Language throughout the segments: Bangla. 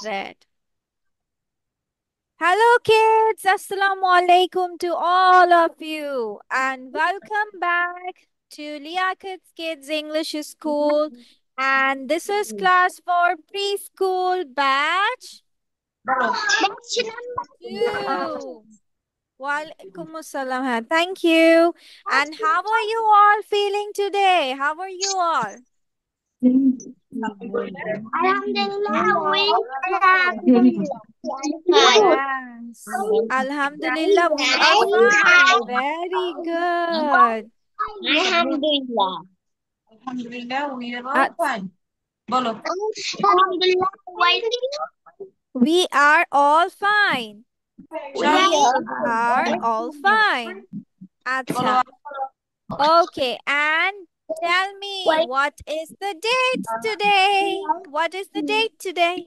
Red. Hello kids, Assalamu alaikum to all of you and welcome back to Liakat's Kids English School, and this is class for preschool batch 2. Walaikum assalam. Thank you. And how are you all feeling today? How are you all? Yes. Alhamdulillah, we are fine. Very good. Alhamdulillah. Alhamdulillah, we are all fine. Bolo. Alhamdulillah. We are all fine. We are all fine. Acha. Okay, and tell me, what is the date today? What is the date today?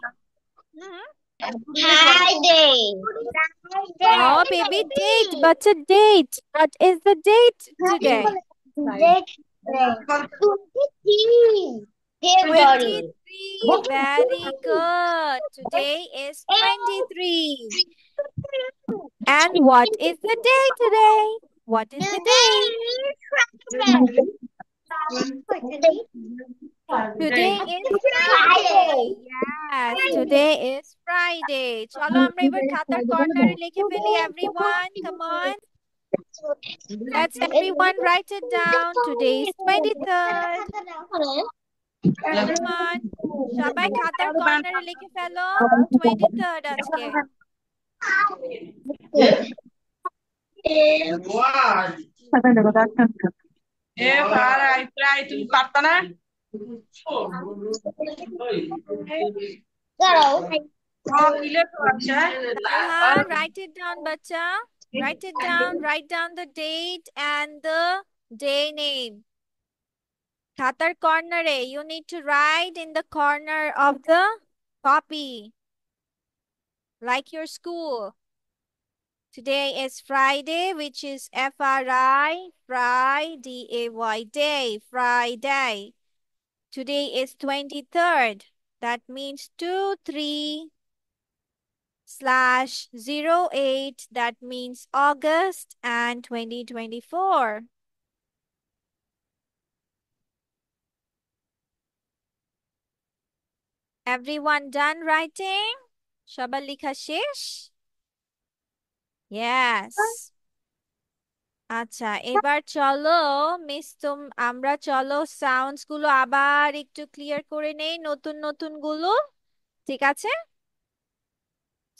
Friday. No, baby, date, but a date. What is the date today? Date 23. February. 23. Very good. Today is 23. And what is the day today? What is the day? Today is Friday. Yes, today is Friday. চলো আমরা এবার খাতার কর্নারে লিখে ফেলি everyone. Come on. Let's everyone write it down. Today is 23rd. Come on. সবাই খাতার কর্নারে লিখে ফেলো 23rd আজকে। তুমি পারতা না? Write it down, bacha. Write it down. Write down the date and the day name. Khatar corner, you need to write in the corner of the copy, like your school. Today is Friday, which is Friday, day, Friday. Today is 23rd. That means 23/08. That means August and 2024. Everyone done writing? Shabal likha shesh? Yes. আচ্ছা এবার চলো আমরা চলো সাউন্ডস গুলো আবার একটু ক্লিয়ার করে নেই, নতুন নতুন গুলো, ঠিক আছে?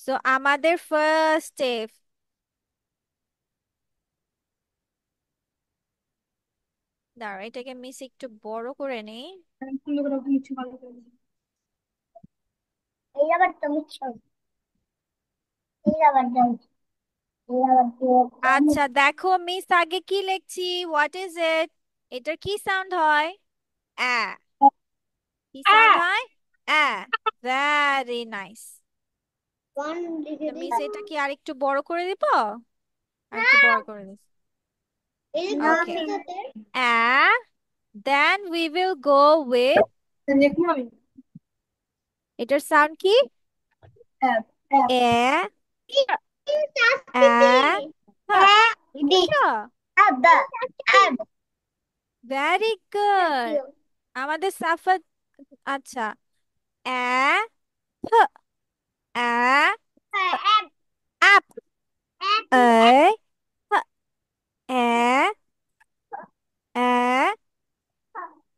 সো আমাদের ফার্স্ট স্টেপ, দাঁড়াও এটাকে মিস একটু বড় করে নেই। আচ্ছা দেখো মিস আগে কি লিখছি, হোয়াট ইজ ইট? এটার কি সাউন্ড হয়? আ। কি সাউন্ড হয়? আ। Very nice. মিস এটা কি আরেকটু বড় করে দিব? আরেকটু বড় করে this. Okay. Then we will go with এটার সাউন্ড কি? Very good. আমাদের সাফাত আচ্ছা আপ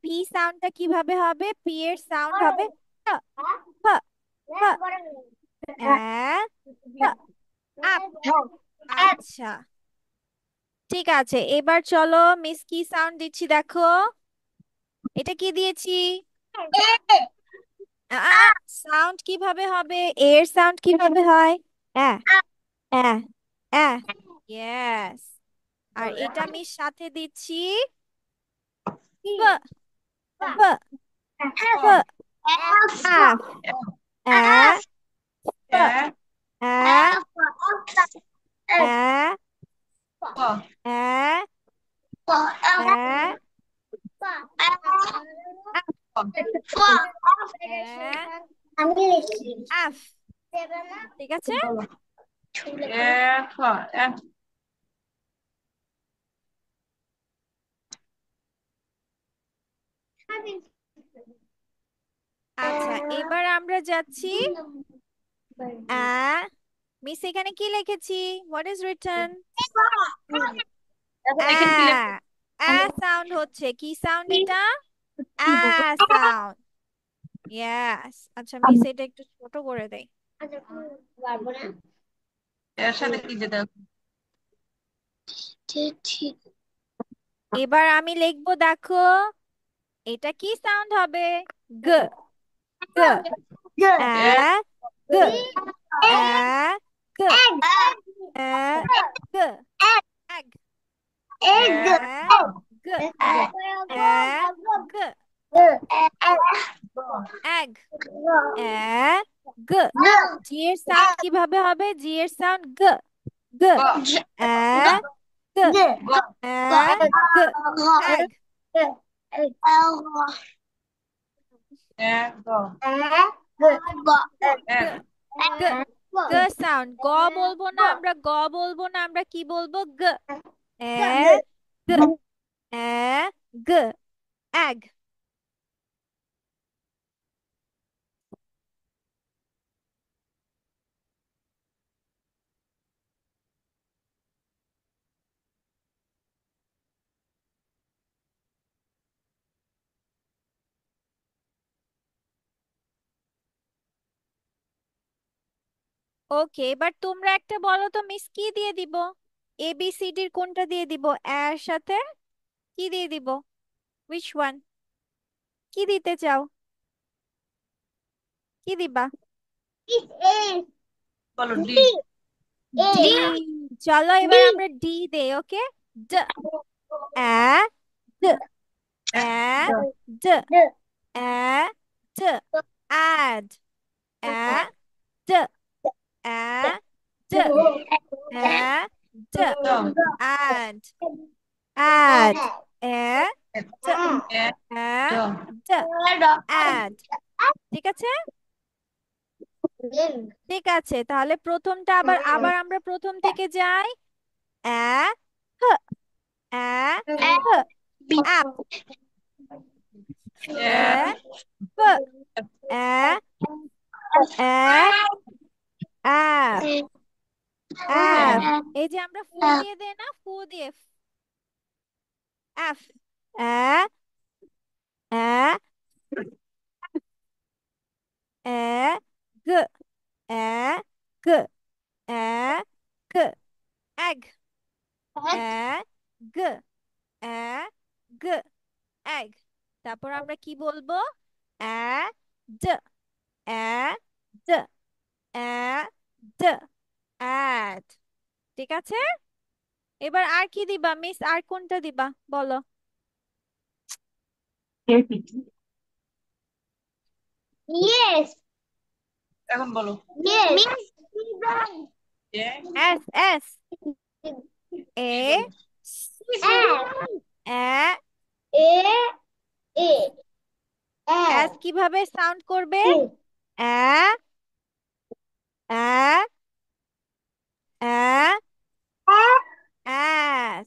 পি সাউন্ডটা কিভাবে হবে? পি এর সাউন্ড হবে আচ্ছা ঠিক আছে, এবার চলো মিস কি সাউন্ড দিচ্ছি দেখো। এটা কি দিয়েছি? সাউন্ড কিভাবে হবে? এর সাউন্ড কিভাবে হয়? ইয়েস। আর এটা আমি সাথে দিচ্ছি F, ঠিক আছে? F F আচ্ছা, এবার আমরা যাচ্ছি মিস এখানে কি লিখেছি? What is written? এখানে কি লেখা? সাউন্ড হচ্ছে, কি সাউন্ড এটা? সাউন্ড। ইয়েস। আচ্ছা মিস এটা একটু ছোট করে দেই। এর সাথে কি যেটা এবার আমি লিখবো, দেখো এটা কি সাউন্ড হবে? গ, গ, আ, গ, আ, গ, আ, গ, egg, g, g, egg, g, জি এর সাউন্ড কিভাবে হবে? জি এর সাউন্ড গ, গ, আ, গ, আ, গ, egg, গ, গ, গ সাউন্ড। গ বলবো না আমরা, গ বলবো না আমরা, কি বলবো? গ, এ, গ, এ, গ, egg. ওকে, এবার তোমরা একটা বলো তো মিস, কি দিয়ে দিব? ABCDর কোনটা দিয়ে দিব? এর সাথে কি দিয়ে দিব? Which one? কি দিতে চাও? কি দিবা? বলো ডি ডি। চলো এবার আমরা ডি দেই। ওকে, ড, এ, ড, এ, ড, এ, ড, add, এ, ড, এ, ড, এ, ড, add, add, এ, ড, এ, ড, add, ঠিক আছে? ঠিক আছে, তাহলে প্রথমটা আবার আবার আমরা প্রথম থেকে যাই। আ, হ, আ, হ, আপ, এ, প, এ, এ, আপ, আপ। এই যে আমরা ফু দিয়ে দেই না, ফু দিয়ে, এফ, এ, এ, এ, গ, এ, গ, এ, গ, egg, এ, গ, এ, গ, egg। তারপর আমরা কি বলবো? এ, ড, এ, ড, এ, ড, add, ঠিক আছে? এবার আর কি দিবা মিস? আর কোনটা দিবা বলো? এখন বলো A S, S, A, A, S কিভাবে সাউন্ড করবে? এ, এ, এ, এস,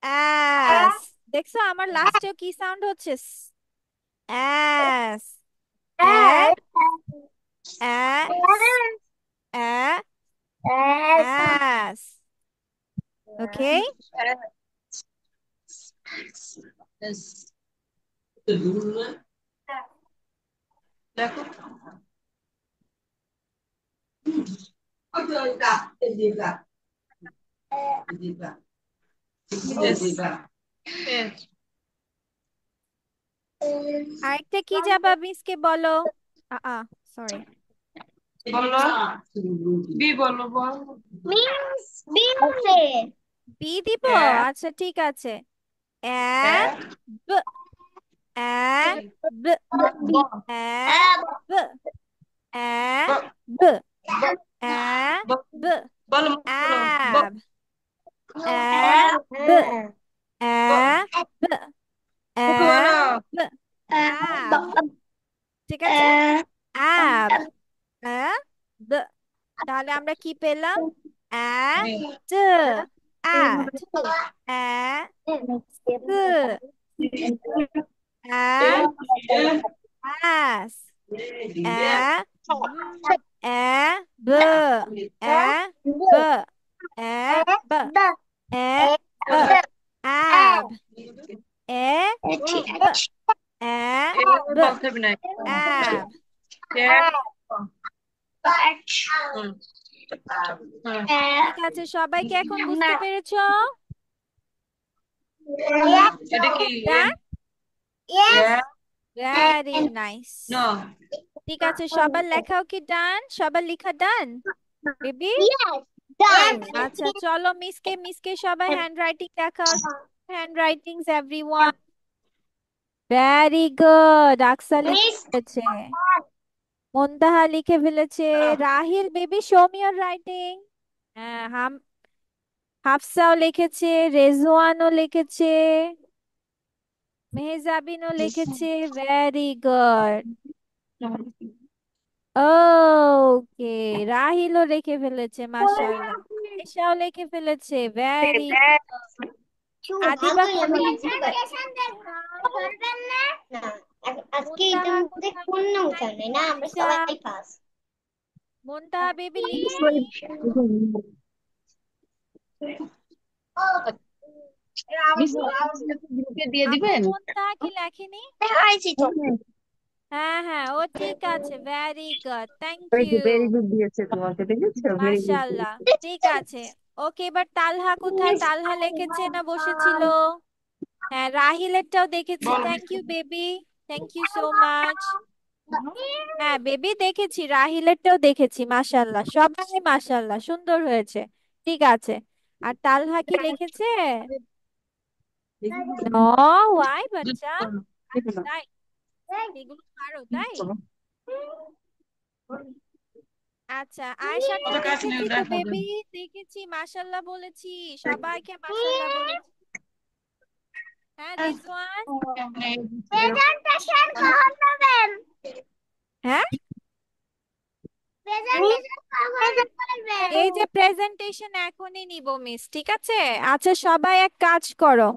এস। দেখছো আমার লাস্টেও কি সাউন্ড হচ্ছে? এস, এ, এ, এ, এস। ওকে, এস দেখো এস আরেকটা কি যাবা মিসকে বলো? সরি, বলো বি বলো বল বি দিব। এ আচ্ছা ঠিক আছে। এ, এ ব, এ, ব, এ, ব, এ, ব, এ, ব, বলো বলো অ্যাব, এ, ব, এ, ব, এ, বলো ব, অ্যাব, ঠিক আছে? অ্যাব, the, তাহলে আমরা কি পেলাম? at, at, at, at, as, a, a, b, a, b, a, b, a, b, ab, a, b, a, b, ab. ঠিক আছে, সবাই কি এখন বুঝতে পেরেছো? এটা কি? Done? Very nice. No. ঠিক আছে, সবার লেখাও কি ডান? সবার লেখা ডান বেবি? আচ্ছা চলো মিসকে সবাই হ্যান্ড রাইটিং দেখাও। Handwritings everyone. Very good. Aksa লিখে ফেলেছে, মুনতাহা লিখে ফেলেছে, Rahil baby show me your writing. হ্যাঁ, হাফসাও লিখেছে, রেজওয়ানও লিখেছে, মেহজাবিনও লিখেছে। Very good. ওকে, রাহিলও লিখে ফেলেছে, মাশাআল্লাহ। আয়েশাও লিখে ফেলেছে, ভেরি আদিবা কোথায়? আজকে এটার মুনতাহা মধ্যে কোথায়? কোন উঠানে না, আমরা আয়েশা, সবাই পাস। মুনতাহা বেবি লিখেনি? গ্রুপে দিয়ে আপু দিবেন। মুনতাহা কি লেখেনি? দেখাইছি তো। হ্যাঁ হ্যাঁ, ও ঠিক আছে। Very good, thank you, very good দিয়েছে তোমাকে, দেখেছো? ভেরি গুড মাশাআল্লাহ। দিয়েছে। ঠিক আছে, ওকে। এবার তালহা কোথায়? তালহা লিখেছে না বসেছিল? হ্যাঁ, রাহিলেরটাও দেখেছি। Thank you baby, thank you so much. হ্যাঁ বেবি, দেখেছি, রাহিলেরটাও দেখেছি। মাশাআল্লাহ, সবাই মাশাআল্লাহ, সুন্দর হয়েছে। ঠিক আছে, আর তালহা কি লিখেছে? নো ওয়াই বাচ্চা, তাই এগুলো পারো তাই? আচ্ছা, আয়েশারটা দেখেছি তো বেবি, দেখেছি, মাশাআল্লাহ বলেছি, সবাইকে মাশাআল্লাহ বলেছি। হ্যাঁ রিজওয়ান। প্রেজেন্টেশন কখন পাবেন? হ্যাঁ, প্রেজেন্টেশন কখন করবেন? এই যে প্রেজেন্টেশন এখনই নিব মিস, ঠিক আছে? আচ্ছা সবাই এক কাজ করো,